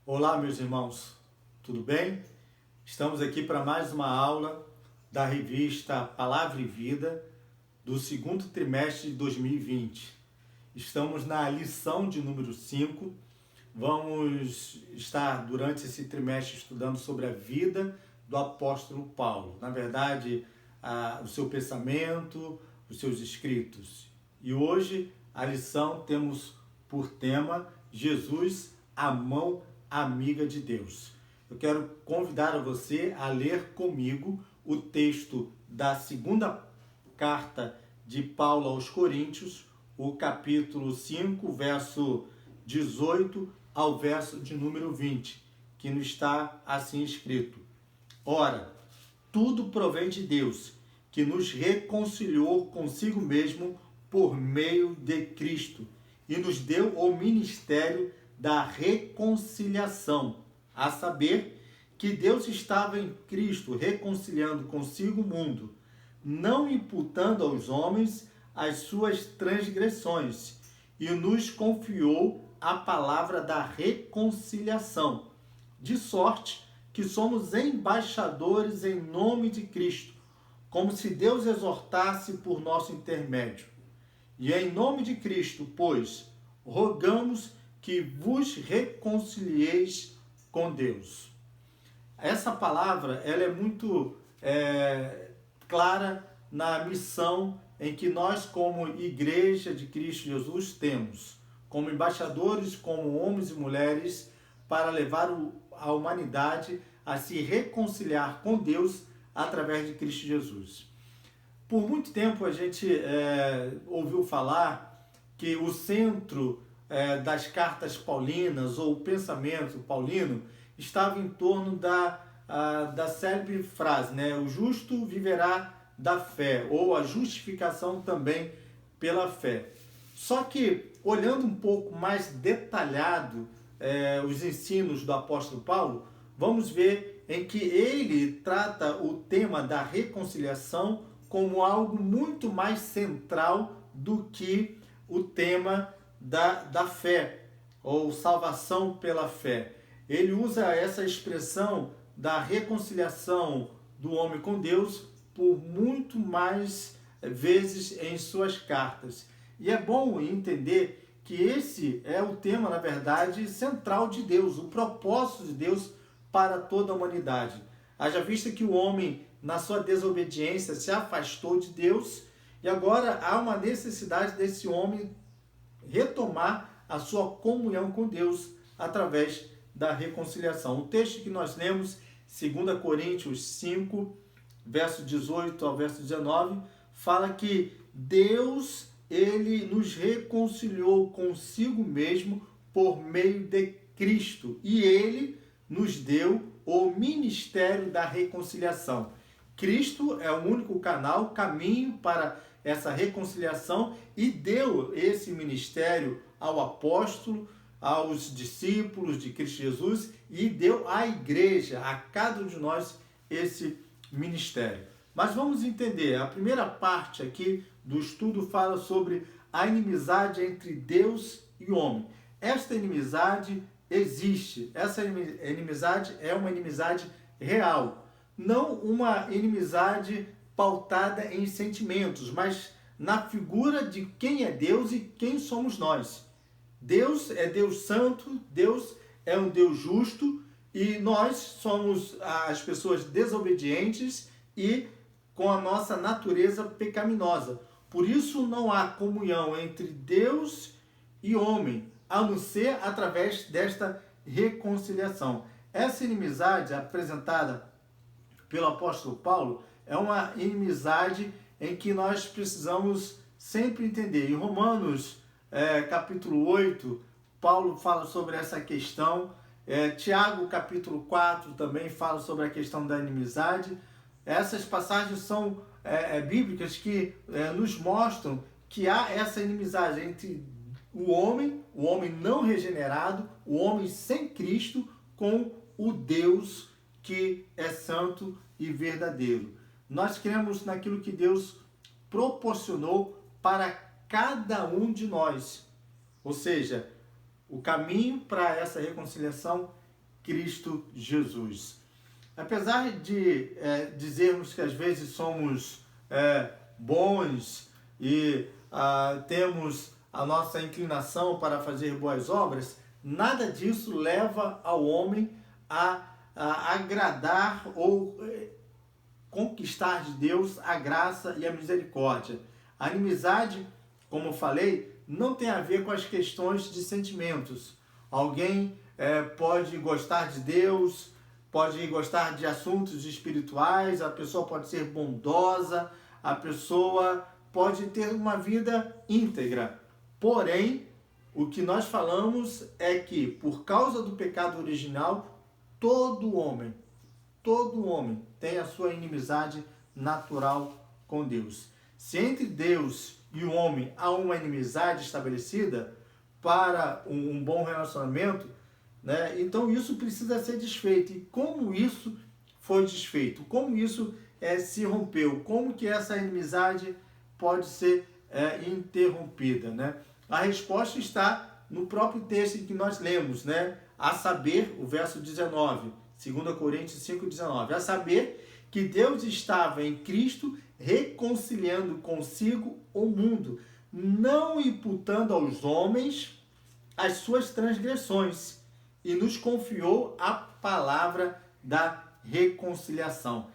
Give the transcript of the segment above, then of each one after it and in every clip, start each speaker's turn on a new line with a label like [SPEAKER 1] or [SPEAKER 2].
[SPEAKER 1] Olá, meus irmãos, tudo bem? Estamos aqui para mais uma aula da revista Palavra e Vida do segundo trimestre de 2020. Estamos na lição de número 5. Vamos estar durante esse trimestre estudando sobre a vida do apóstolo Paulo. Na verdade, o seu pensamento, os seus escritos. E hoje a lição temos por tema Jesus, a mão amiga de Deus. Eu quero convidar você a ler comigo o texto da segunda carta de Paulo aos Coríntios, o capítulo 5, verso 18 ao verso de número 20, que nos está assim escrito: Ora, tudo provém de Deus, que nos reconciliou consigo mesmo por meio de Cristo e nos deu o ministério da reconciliação, a saber, que Deus estava em Cristo reconciliando consigo o mundo, não imputando aos homens as suas transgressões, e nos confiou a palavra da reconciliação, de sorte que somos embaixadores em nome de Cristo, como se Deus exortasse por nosso intermédio. E em nome de Cristo, pois, rogamos que vos reconcilieis com Deus. Essa palavra ela é muito clara na missão em que nós, como Igreja de Cristo Jesus, temos, como embaixadores, como homens e mulheres, para levar a humanidade a se reconciliar com Deus através de Cristo Jesus. Por muito tempo a gente ouviu falar que o centro das cartas paulinas ou o pensamento paulino estava em torno da célebre frase, né? O justo viverá da fé, ou a justificação também pela fé. Só que, olhando um pouco mais detalhado os ensinos do apóstolo Paulo, vamos ver em que ele trata o tema da reconciliação como algo muito mais central do que o tema da fé, ou salvação pela fé. Ele usa essa expressão da reconciliação do homem com Deus por muito mais vezes em suas cartas. E é bom entender que esse é o tema, na verdade, central de Deus, o propósito de Deus para toda a humanidade. Haja vista que o homem, na sua desobediência, se afastou de Deus, e agora há uma necessidade desse homem retomar a sua comunhão com Deus através da reconciliação. O texto que nós lemos, 2 Coríntios 5, verso 18 ao verso 19, fala que Deus, ele nos reconciliou consigo mesmo por meio de Cristo, e ele nos deu o ministério da reconciliação. Cristo é o único canal, caminho para essa reconciliação, e deu esse ministério ao apóstolo, aos discípulos de Cristo Jesus, e deu à igreja, a cada um de nós, esse ministério. Mas vamos entender, a primeira parte aqui do estudo fala sobre a inimizade entre Deus e homem. Esta inimizade existe, essa inimizade é uma inimizade real, não uma inimizade pautada em sentimentos, mas na figura de quem é Deus e quem somos nós. Deus é Deus santo, Deus é um Deus justo, e nós somos as pessoas desobedientes e com a nossa natureza pecaminosa. Por isso não há comunhão entre Deus e homem, a não ser através desta reconciliação. Essa inimizade apresentada pelo apóstolo Paulo é uma inimizade em que nós precisamos sempre entender. Em Romanos, capítulo 8, Paulo fala sobre essa questão. Tiago, capítulo 4, também fala sobre a questão da inimizade. Essas passagens são bíblicas que nos mostram que há essa inimizade entre o homem não regenerado, o homem sem Cristo, com o Deus que é santo e verdadeiro. Nós cremos naquilo que Deus proporcionou para cada um de nós. Ou seja, o caminho para essa reconciliação Cristo Jesus. Apesar de dizermos que às vezes somos bons e temos a nossa inclinação para fazer boas obras, nada disso leva ao homem a agradar ou conquistar de Deus a graça e a misericórdia. A inimizade, como eu falei, não tem a ver com as questões de sentimentos. Alguém pode gostar de Deus, pode gostar de assuntos espirituais, a pessoa pode ser bondosa, a pessoa pode ter uma vida íntegra. Porém, o que nós falamos é que, por causa do pecado original, todo homem tem a sua inimizade natural com Deus. Se entre Deus e o homem há uma inimizade estabelecida para um bom relacionamento, né, então isso precisa ser desfeito. E como isso foi desfeito? Como isso se rompeu? Como que essa inimizade pode ser interrompida, né? A resposta está no próprio texto que nós lemos, né? A saber, o verso 19, 2 Coríntios 5,19, a saber que Deus estava em Cristo reconciliando consigo o mundo, não imputando aos homens as suas transgressões, e nos confiou a palavra da reconciliação.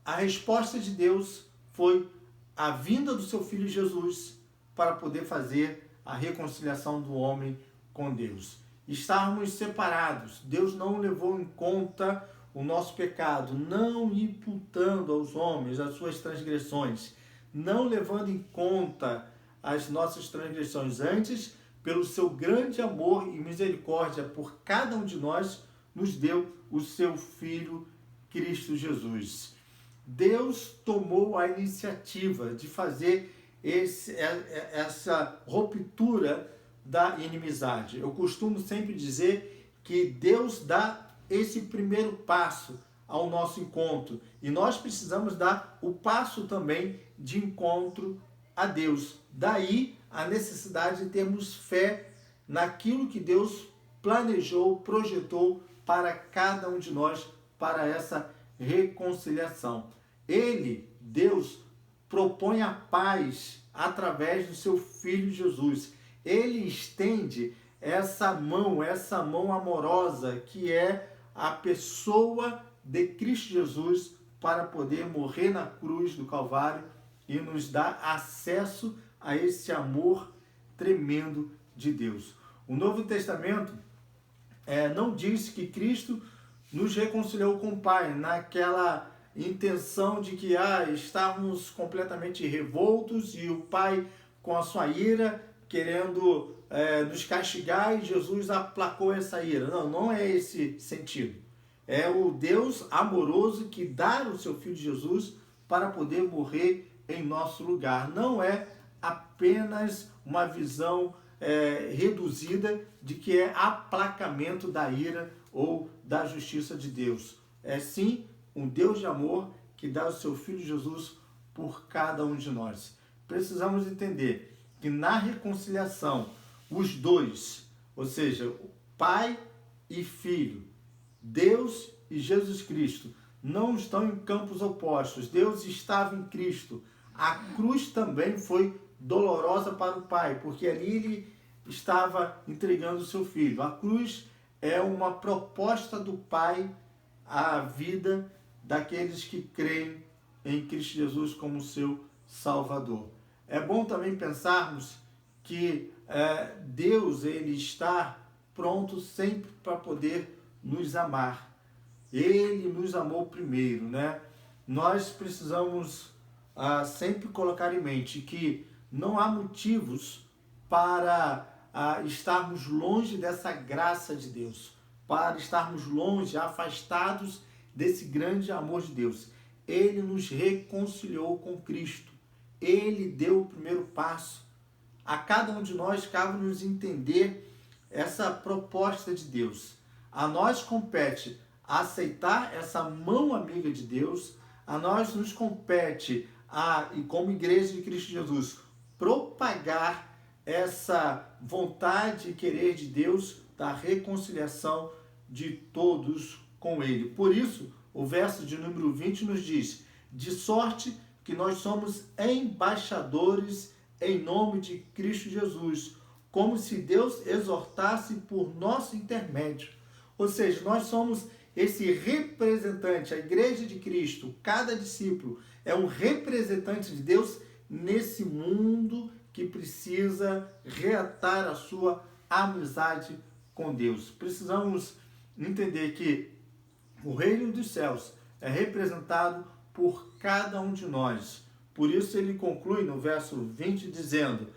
[SPEAKER 1] A resposta de Deus foi a vinda do seu Filho Jesus para poder fazer a reconciliação do homem com Deus. Estarmos separados, Deus não levou em conta o nosso pecado, não imputando aos homens as suas transgressões, não levando em conta as nossas transgressões. Antes, pelo seu grande amor e misericórdia por cada um de nós, nos deu o seu Filho Cristo Jesus. Deus tomou a iniciativa de fazer essa ruptura da inimizade. Eu costumo sempre dizer que Deus dá esse primeiro passo ao nosso encontro e nós precisamos dar o passo também de encontro a Deus. Daí a necessidade de termos fé naquilo que Deus planejou, projetou para cada um de nós, para essa reconciliação. Ele, Deus, propõe a paz através do seu Filho Jesus. Ele estende essa mão amorosa que é a pessoa de Cristo Jesus para poder morrer na cruz do Calvário e nos dar acesso a esse amor tremendo de Deus. O Novo Testamento não diz que Cristo nos reconciliou com o Pai naquela intenção de que estávamos completamente revoltos e o Pai com a sua ira querendo nos castigar e Jesus aplacou essa ira. Não é esse sentido. É o Deus amoroso que dá o seu Filho Jesus para poder morrer em nosso lugar. Não é apenas uma visão reduzida de que é aplacamento da ira ou da justiça de Deus. É sim um Deus de amor que dá o seu Filho Jesus por cada um de nós. Precisamos entender que na reconciliação, os dois, ou seja, o Pai e Filho, Deus e Jesus Cristo, não estão em campos opostos. Deus estava em Cristo. A cruz também foi dolorosa para o Pai, porque ali ele estava entregando o seu Filho. A cruz é uma proposta do Pai à vida daqueles que creem em Cristo Jesus como seu Salvador. É bom também pensarmos que Deus ele está pronto sempre para poder nos amar. Ele nos amou primeiro, né? Nós precisamos sempre colocar em mente que não há motivos para estarmos longe dessa graça de Deus, para estarmos longe, afastados desse grande amor de Deus. Ele nos reconciliou com Cristo. Ele deu o primeiro passo. A cada um de nós cabe-nos entender essa proposta de Deus. A nós compete aceitar essa mão amiga de Deus, a nós nos compete, e como igreja de Cristo Jesus, propagar essa vontade e querer de Deus da reconciliação de todos com ele. Por isso, o verso de número 20 nos diz: de sorte que nós somos embaixadores em nome de Cristo Jesus, como se Deus exortasse por nosso intermédio. Ou seja, nós somos esse representante, a igreja de Cristo, cada discípulo é um representante de Deus nesse mundo que precisa reatar a sua amizade com Deus. Precisamos entender que o reino dos céus é representado por cada um de nós. Por isso ele conclui no verso 20 dizendo: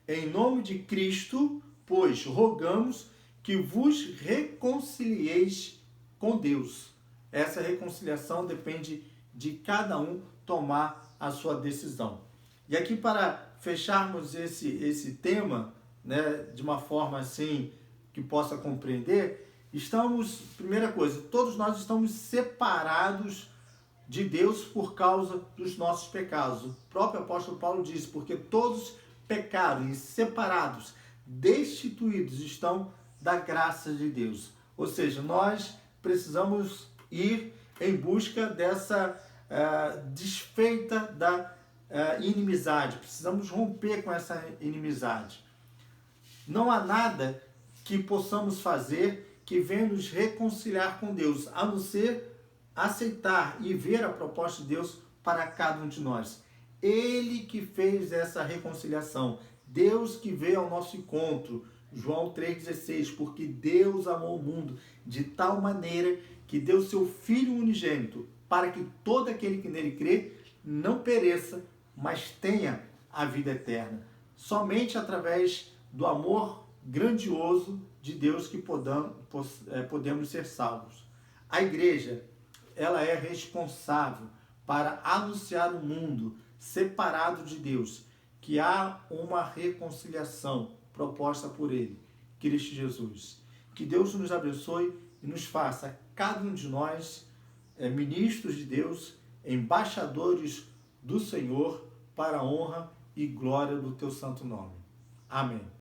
[SPEAKER 1] em nome de Cristo, pois rogamos que vos reconcilieis com Deus. Essa reconciliação depende de cada um tomar a sua decisão. E aqui, para fecharmos esse tema, né, de uma forma assim que possa compreender, primeira coisa, todos nós estamos separados de Deus por causa dos nossos pecados. O próprio apóstolo Paulo diz: porque todos pecaram e separados, destituídos estão da graça de Deus. Ou seja, nós precisamos ir em busca dessa desfeita da inimizade. Precisamos romper com essa inimizade. Não há nada que possamos fazer que venha nos reconciliar com Deus, a não ser aceitar e ver a proposta de Deus para cada um de nós. Ele que fez essa reconciliação, Deus que veio ao nosso encontro. João 3,16, porque Deus amou o mundo de tal maneira que deu seu Filho unigênito, para que todo aquele que nele crê não pereça, mas tenha a vida eterna. Somente através do amor grandioso de Deus que podemos ser salvos. A igreja, ela é responsável para anunciar ao mundo separado de Deus que há uma reconciliação proposta por ele, Cristo Jesus. Que Deus nos abençoe e nos faça, cada um de nós, ministros de Deus, embaixadores do Senhor, para a honra e glória do teu santo nome. Amém.